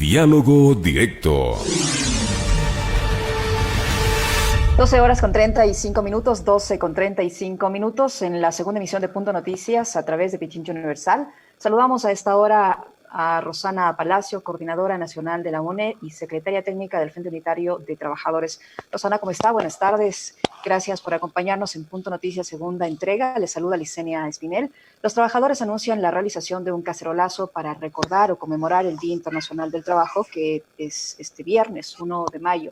Diálogo Directo. 12:35, 12:35 en la segunda emisión de Punto Noticias a través de Pichincha Universal. Saludamos a esta hora a Rosana Palacio, coordinadora nacional de la UNE y secretaria técnica del Frente Unitario de Trabajadores. Rosana, ¿cómo está? Buenas tardes. Gracias por acompañarnos en Punto Noticias, segunda entrega. Les saluda Licenia Espinel. Los trabajadores anuncian la realización de un cacerolazo para recordar o conmemorar el Día Internacional del Trabajo, que es este viernes 1 de mayo.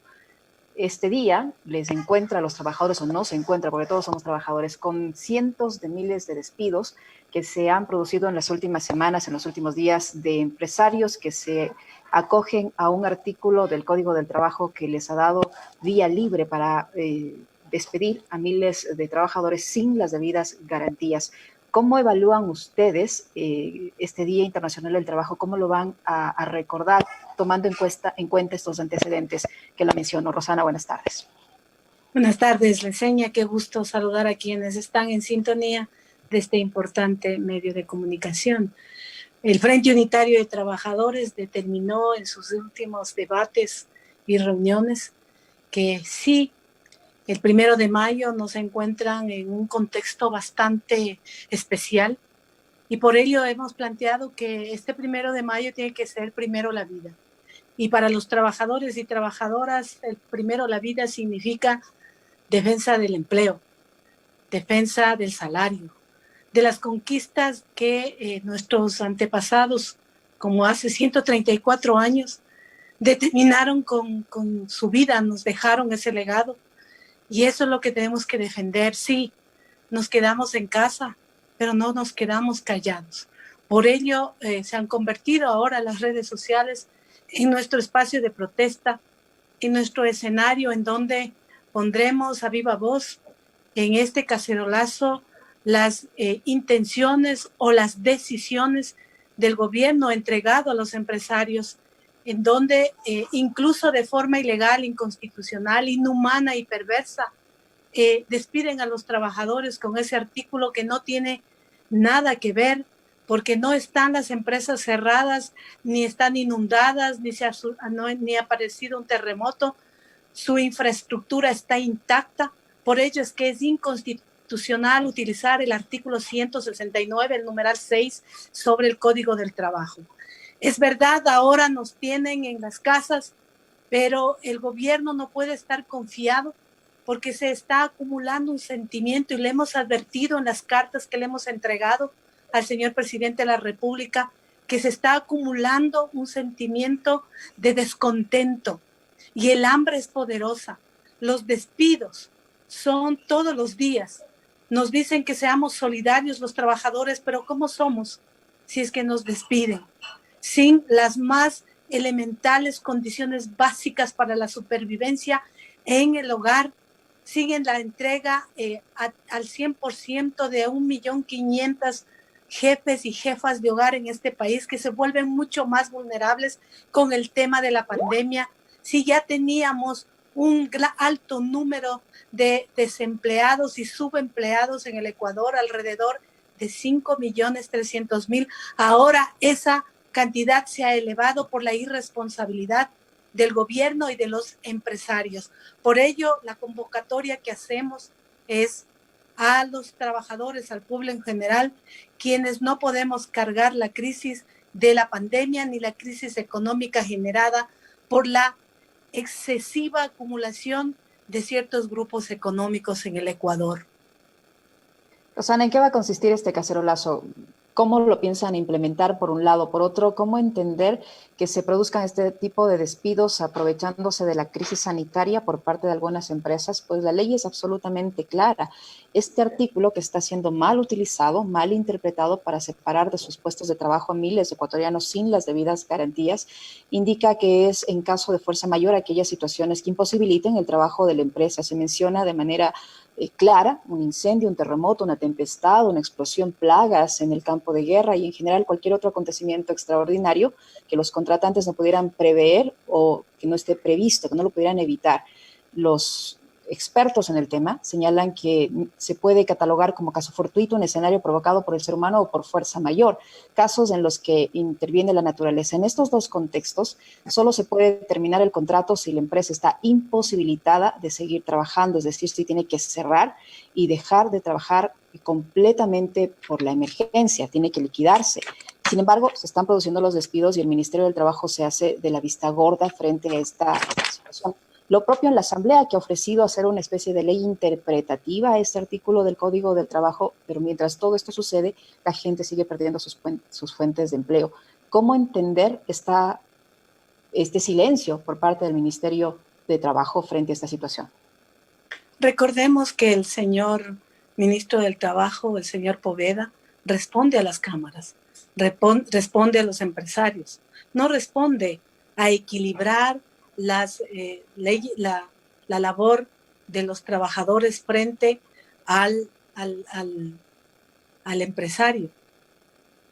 Este día les encuentra a los trabajadores, o no se encuentra, porque todos somos trabajadores, con cientos de miles de despidos que se han producido en las últimas semanas, en los últimos días, de empresarios que se acogen a un artículo del Código del Trabajo que les ha dado vía libre para despedir a miles de trabajadores sin las debidas garantías. ¿Cómo evalúan ustedes este Día Internacional del Trabajo? ¿Cómo lo van a recordar tomando en cuenta estos antecedentes que la mencionó? Rosana, buenas tardes. Buenas tardes, Licenia. Qué gusto saludar a quienes están en sintonía de este importante medio de comunicación. El Frente Unitario de Trabajadores determinó en sus últimos debates y reuniones que sí, el 1 de mayo nos encuentran en un contexto bastante especial y por ello hemos planteado que este 1 de mayo tiene que ser primero la vida. Y para los trabajadores y trabajadoras, el primero la vida significa defensa del empleo, defensa del salario, de las conquistas que nuestros antepasados, como hace 134 años, determinaron con su vida, nos dejaron ese legado. Y eso es lo que tenemos que defender. Sí, nos quedamos en casa, pero no nos quedamos callados. Por ello, se han convertido ahora las redes sociales en nuestro espacio de protesta, en nuestro escenario en donde pondremos a viva voz en este cacerolazo las intenciones o las decisiones del gobierno entregado a los empresarios, en donde incluso de forma ilegal, inconstitucional, inhumana y perversa, despiden a los trabajadores con ese artículo que no tiene nada que ver, porque no están las empresas cerradas, ni están inundadas, ni ha aparecido un terremoto, su infraestructura está intacta. Por ello es que es inconstitucional utilizar el artículo 169, el numeral 6, sobre el Código del Trabajo. Es verdad, ahora nos tienen en las casas, pero el gobierno no puede estar confiado porque se está acumulando un sentimiento y le hemos advertido en las cartas que le hemos entregado al señor presidente de la República que se está acumulando un sentimiento de descontento y el hambre es poderosa. Los despidos son todos los días. Nos dicen que seamos solidarios los trabajadores, pero ¿cómo somos si es que nos despiden? Sin las más elementales condiciones básicas para la supervivencia en el hogar, siguen la entrega al 100% de 1.500.000 jefes y jefas de hogar en este país que se vuelven mucho más vulnerables con el tema de la pandemia. Si ya teníamos un alto número de desempleados y subempleados en el Ecuador, alrededor de 5.300.000, ahora esa cantidad se ha elevado por la irresponsabilidad del gobierno y de los empresarios. Por ello, la convocatoria que hacemos es a los trabajadores, al pueblo en general, quienes no podemos cargar la crisis de la pandemia ni la crisis económica generada por la excesiva acumulación de ciertos grupos económicos en el Ecuador. Rosana, ¿en qué va a consistir este cacerolazo? ¿Cómo lo piensan implementar por un lado? Por otro, ¿cómo entender que se produzcan este tipo de despidos aprovechándose de la crisis sanitaria por parte de algunas empresas? Pues la ley es absolutamente clara. Este artículo, que está siendo mal utilizado, mal interpretado para separar de sus puestos de trabajo a miles de ecuatorianos sin las debidas garantías, indica que es en caso de fuerza mayor aquellas situaciones que imposibiliten el trabajo de la empresa. Se menciona de manera clara un incendio, un terremoto, una tempestad, una explosión, plagas en el campo de guerra y en general cualquier otro acontecimiento extraordinario que los contratantes no pudieran prever o que no esté previsto, que no lo pudieran evitar. Los expertos en el tema señalan que se puede catalogar como caso fortuito un escenario provocado por el ser humano o por fuerza mayor, casos en los que interviene la naturaleza. En estos dos contextos, solo se puede terminar el contrato si la empresa está imposibilitada de seguir trabajando, es decir, si tiene que cerrar y dejar de trabajar completamente por la emergencia, tiene que liquidarse. Sin embargo, se están produciendo los despidos y el Ministerio del Trabajo se hace de la vista gorda frente a esta situación. Lo propio en la Asamblea, que ha ofrecido hacer una especie de ley interpretativa a este artículo del Código del Trabajo, pero mientras todo esto sucede, la gente sigue perdiendo sus fuentes de empleo. ¿Cómo entender este silencio por parte del Ministerio de Trabajo frente a esta situación? Recordemos que el señor ministro del Trabajo, el señor Poveda, responde a las cámaras, responde a los empresarios, no responde a equilibrar la labor de los trabajadores frente al empresario.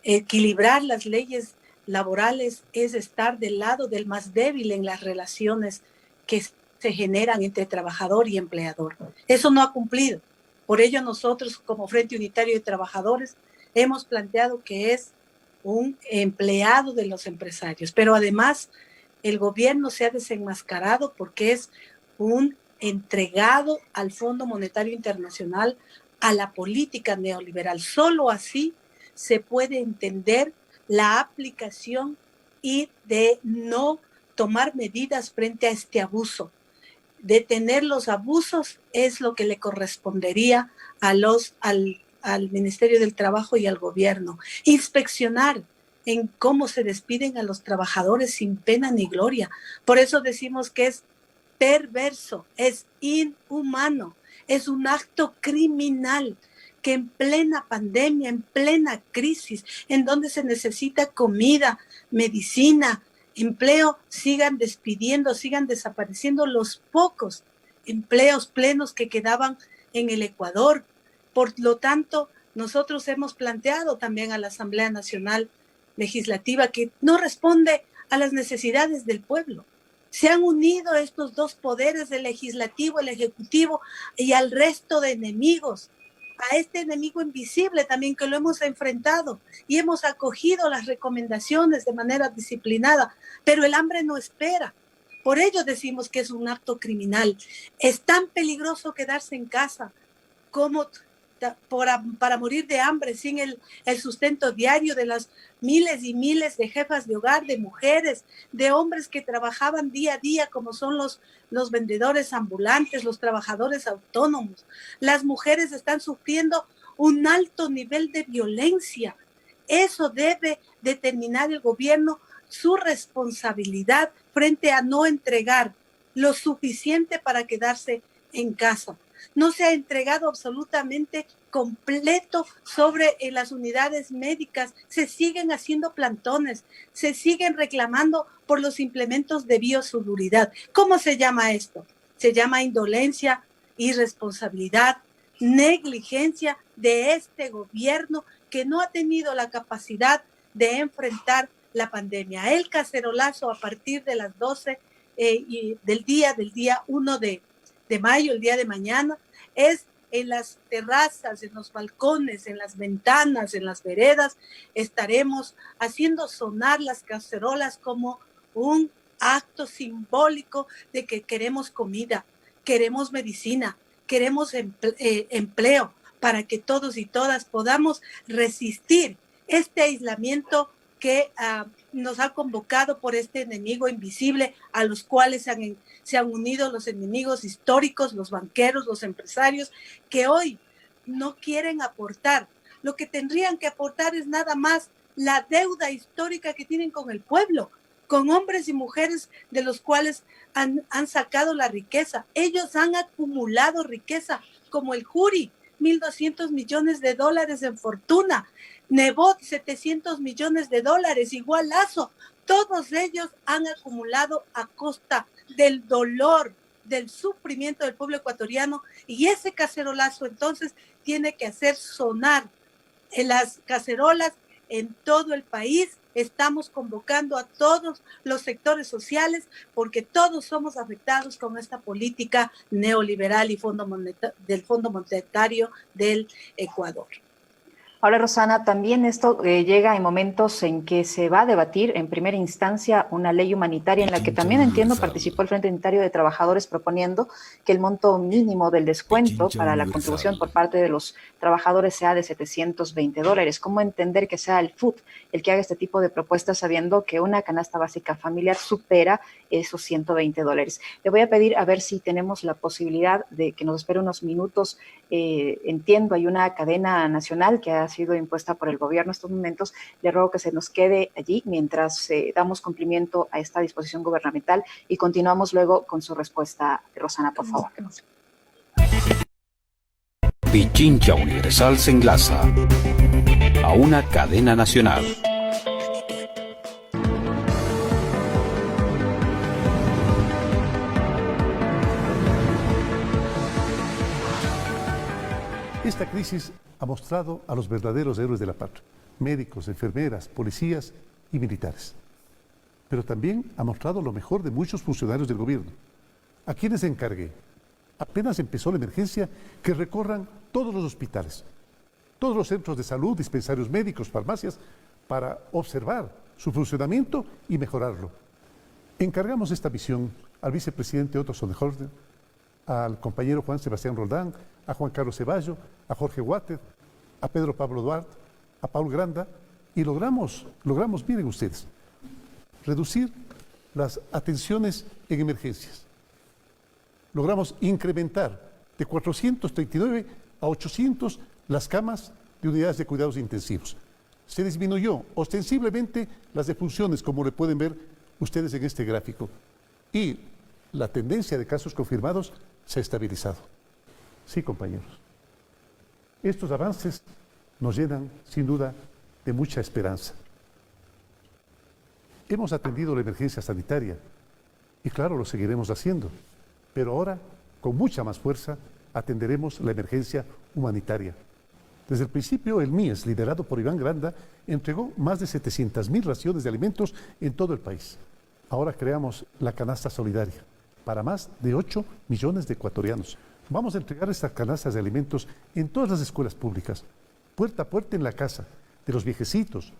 Equilibrar las leyes laborales es estar del lado del más débil en las relaciones que se generan entre trabajador y empleador. Eso no ha cumplido. Por ello nosotros, como Frente Unitario de Trabajadores, hemos planteado que es un empleado de los empresarios, pero además el gobierno se ha desenmascarado porque es un entregado al Fondo Monetario Internacional, a la política neoliberal. Solo así se puede entender la aplicación y de no tomar medidas frente a este abuso. Detener los abusos es lo que le correspondería al Ministerio del Trabajo y al gobierno. Inspeccionar en cómo se despiden a los trabajadores sin pena ni gloria. Por eso decimos que es perverso, es inhumano, es un acto criminal que en plena pandemia, en plena crisis, en donde se necesita comida, medicina, empleo, sigan despidiendo, sigan desapareciendo los pocos empleos plenos que quedaban en el Ecuador. Por lo tanto, nosotros hemos planteado también a la Asamblea Nacional Legislativa que no responde a las necesidades del pueblo. Se han unido estos dos poderes, el legislativo, el ejecutivo, y al resto de enemigos, a este enemigo invisible también que lo hemos enfrentado y hemos acogido las recomendaciones de manera disciplinada, pero el hambre no espera. Por ello decimos que es un acto criminal. Es tan peligroso quedarse en casa como para morir de hambre sin el sustento diario de las miles y miles de jefas de hogar, de mujeres, de hombres que trabajaban día a día, como son los vendedores ambulantes, los trabajadores autónomos. Las mujeres están sufriendo un alto nivel de violencia. Eso debe determinar el gobierno su responsabilidad frente a no entregar lo suficiente para quedarse en casa. No se ha entregado absolutamente completo sobre las unidades médicas, se siguen haciendo plantones, se siguen reclamando por los implementos de bioseguridad. ¿Cómo se llama esto? Se llama indolencia, irresponsabilidad, negligencia de este gobierno que no ha tenido la capacidad de enfrentar la pandemia. El cacerolazo a partir de las 12 del día 1 de mayo, el día de mañana, es en las terrazas, en los balcones, en las ventanas, en las veredas, estaremos haciendo sonar las cacerolas como un acto simbólico de que queremos comida, queremos medicina, queremos empleo para que todos y todas podamos resistir este aislamiento que nos ha convocado por este enemigo invisible a los cuales se han unido los enemigos históricos, los banqueros, los empresarios, que hoy no quieren aportar. Lo que tendrían que aportar es nada más la deuda histórica que tienen con el pueblo, con hombres y mujeres de los cuales han sacado la riqueza. Ellos han acumulado riqueza, como el Juri, 1.200 millones de dólares en fortuna, Nebot, 700 millones de dólares, igual Lazo. Todos ellos han acumulado a costa del dolor, del sufrimiento del pueblo ecuatoriano, y ese cacerolazo entonces tiene que hacer sonar en las cacerolas en todo el país. Estamos convocando a todos los sectores sociales porque todos somos afectados con esta política neoliberal y del Fondo Monetario del Ecuador. Ahora, Rosana, también esto llega en momentos en que se va a debatir en primera instancia una ley humanitaria en la que también entiendo participó el Frente Unitario de Trabajadores proponiendo que el monto mínimo del descuento para la contribución por parte de los trabajadores sea de $720. ¿Cómo entender que sea el FUT el que haga este tipo de propuestas sabiendo que una canasta básica familiar supera esos $120? Le voy a pedir a ver si tenemos la posibilidad de que nos espere unos minutos. Entiendo, hay una cadena nacional que ha sido impuesta por el gobierno en estos momentos. Le ruego que se nos quede allí mientras damos cumplimiento a esta disposición gubernamental y continuamos luego con su respuesta. Rosana, por favor. Pichincha Universal se enlaza a una cadena nacional. Esta crisis ha mostrado a los verdaderos héroes de la patria, médicos, enfermeras, policías y militares. Pero también ha mostrado lo mejor de muchos funcionarios del gobierno, a quienes encargué, apenas empezó la emergencia, que recorran todos los hospitales, todos los centros de salud, dispensarios médicos, farmacias, para observar su funcionamiento y mejorarlo. Encargamos esta misión al vicepresidente Otto Sonnenholder, al compañero Juan Sebastián Roldán, a Juan Carlos Ceballo, a Jorge Water, a Pedro Pablo Duarte, a Paul Granda, y logramos, miren ustedes, reducir las atenciones en emergencias. Logramos incrementar de 439 a 800 las camas de unidades de cuidados intensivos. Se disminuyó ostensiblemente las defunciones, como le pueden ver ustedes en este gráfico, y la tendencia de casos confirmados se ha estabilizado. Sí, compañeros. Estos avances nos llenan, sin duda, de mucha esperanza. Hemos atendido la emergencia sanitaria y, claro, lo seguiremos haciendo, pero ahora, con mucha más fuerza, atenderemos la emergencia humanitaria. Desde el principio, el MIES, liderado por Iván Granda, entregó más de 700.000 raciones de alimentos en todo el país. Ahora creamos la canasta solidaria para más de 8 millones de ecuatorianos. Vamos a entregar estas canastas de alimentos en todas las escuelas públicas, puerta a puerta en la casa, de los viejecitos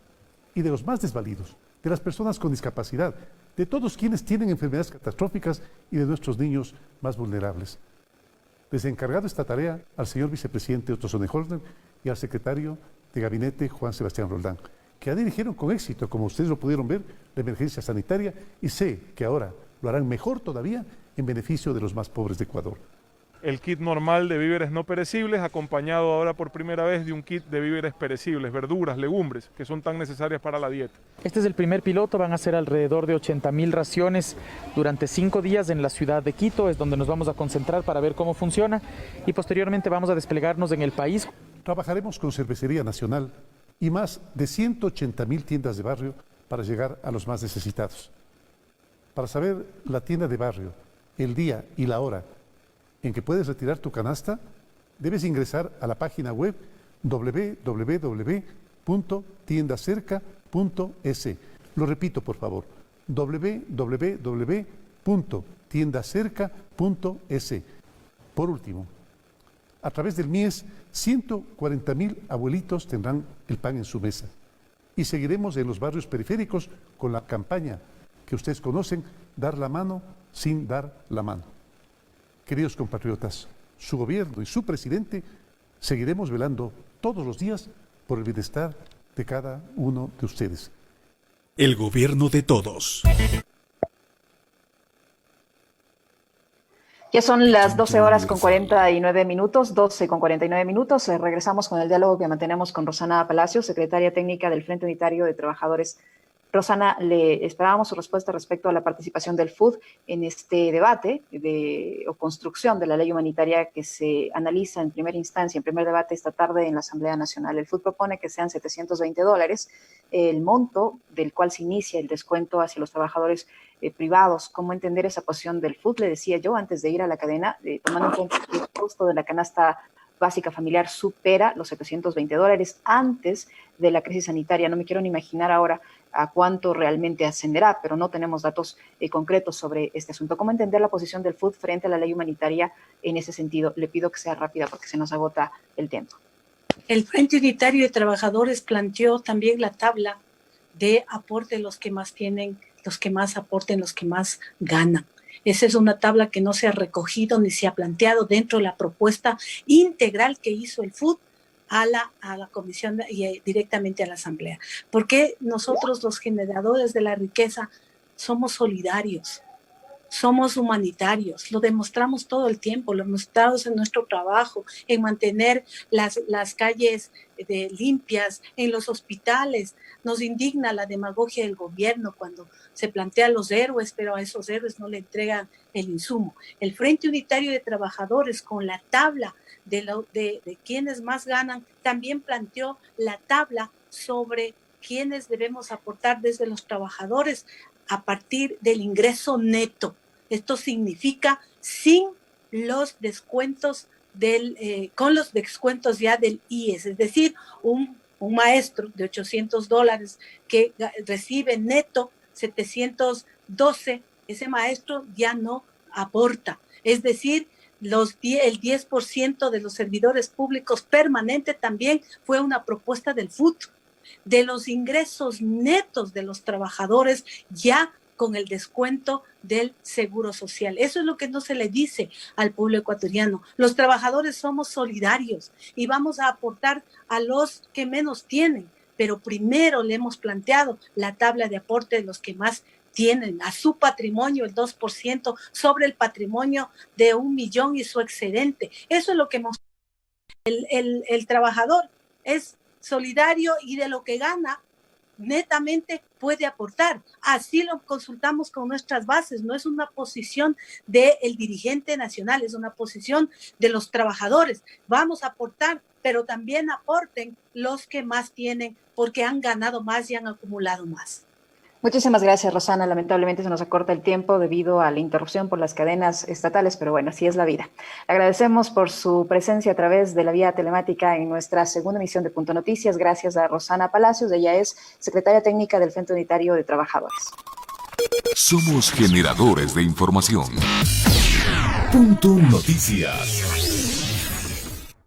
y de los más desvalidos, de las personas con discapacidad, de todos quienes tienen enfermedades catastróficas y de nuestros niños más vulnerables. Les he encargado esta tarea al señor vicepresidente Otto Sonnenholder y al secretario de Gabinete Juan Sebastián Roldán, que dirigieron con éxito, como ustedes lo pudieron ver, la emergencia sanitaria, y sé que ahora lo harán mejor todavía en beneficio de los más pobres de Ecuador. El kit normal de víveres no perecibles, acompañado ahora por primera vez de un kit de víveres perecibles, verduras, legumbres, que son tan necesarias para la dieta. Este es el primer piloto, van a ser alrededor de 80.000 raciones durante 5 días en la ciudad de Quito, es donde nos vamos a concentrar para ver cómo funciona y posteriormente vamos a desplegarnos en el país. Trabajaremos con Cervecería Nacional y más de 180.000 tiendas de barrio para llegar a los más necesitados. Para saber la tienda de barrio, el día y la hora en que puedes retirar tu canasta, debes ingresar a la página web www.tiendacerca.es. Lo repito, por favor, www.tiendacerca.es. Por último, a través del MIES, 140.000 abuelitos tendrán el pan en su mesa. Y seguiremos en los barrios periféricos con la campaña que ustedes conocen, Dar la mano sin dar la mano. Queridos compatriotas, su gobierno y su presidente seguiremos velando todos los días por el bienestar de cada uno de ustedes. El gobierno de todos. Ya son las 12 horas con 49 minutos, 12 con 49 minutos. Regresamos con el diálogo que mantenemos con Rosana Palacio, secretaria técnica del Frente Unitario de Trabajadores. Rosana, le esperábamos su respuesta respecto a la participación del FUD en este debate o construcción de la ley humanitaria que se analiza en primera instancia, en primer debate esta tarde en la Asamblea Nacional. El FUD propone que sean $720 el monto del cual se inicia el descuento hacia los trabajadores privados. ¿Cómo entender esa posición del FUD? Le decía yo antes de ir a la cadena, tomando en cuenta el costo de la canasta básica familiar supera los $720 antes de la crisis sanitaria. No me quiero ni imaginar ahora a cuánto realmente ascenderá, pero no tenemos datos concretos sobre este asunto. ¿Cómo entender la posición del FUT frente a la ley humanitaria en ese sentido? Le pido que sea rápida porque se nos agota el tiempo. El Frente Unitario de Trabajadores planteó también la tabla de aporte, los que más tienen, los que más aporten, los que más ganan. Esa es una tabla que no se ha recogido ni se ha planteado dentro de la propuesta integral que hizo el FUT a la comisión y directamente a la asamblea. Porque nosotros, los generadores de la riqueza, somos solidarios, somos humanitarios, lo demostramos todo el tiempo, lo demostramos en nuestro trabajo, en mantener las calles limpias, en los hospitales. Nos indigna la demagogia del gobierno cuando se plantean los héroes, pero a esos héroes no le entregan el insumo. El Frente Unitario de Trabajadores, con la tabla de quienes más ganan, también planteó la tabla sobre quienes debemos aportar desde los trabajadores a partir del ingreso neto. Esto significa sin los descuentos con los descuentos ya del IES, es decir, un maestro de $800 que recibe neto 712, ese maestro ya no aporta, es decir, el 10% de los servidores públicos permanentes también fue una propuesta del FUT. De los ingresos netos de los trabajadores ya con el descuento del seguro social. Eso es lo que no se le dice al pueblo ecuatoriano. Los trabajadores somos solidarios y vamos a aportar a los que menos tienen, pero primero le hemos planteado la tabla de aporte de los que más tienen, a su patrimonio el 2% sobre el patrimonio de 1 millón y su excedente. Eso es lo que hemos... El trabajador es solidario y de lo que gana netamente puede aportar. Así lo consultamos con nuestras bases. No es una posición del dirigente nacional, es una posición de los trabajadores. Vamos a aportar, pero también aporten los que más tienen porque han ganado más y han acumulado más. Muchísimas gracias, Rosana. Lamentablemente se nos acorta el tiempo debido a la interrupción por las cadenas estatales, pero bueno, así es la vida. Le agradecemos por su presencia a través de la vía telemática en nuestra segunda emisión de Punto Noticias. Gracias a Rosana Palacios, ella es secretaria técnica del Frente Unitario de Trabajadores. Somos generadores de información. Punto Noticias.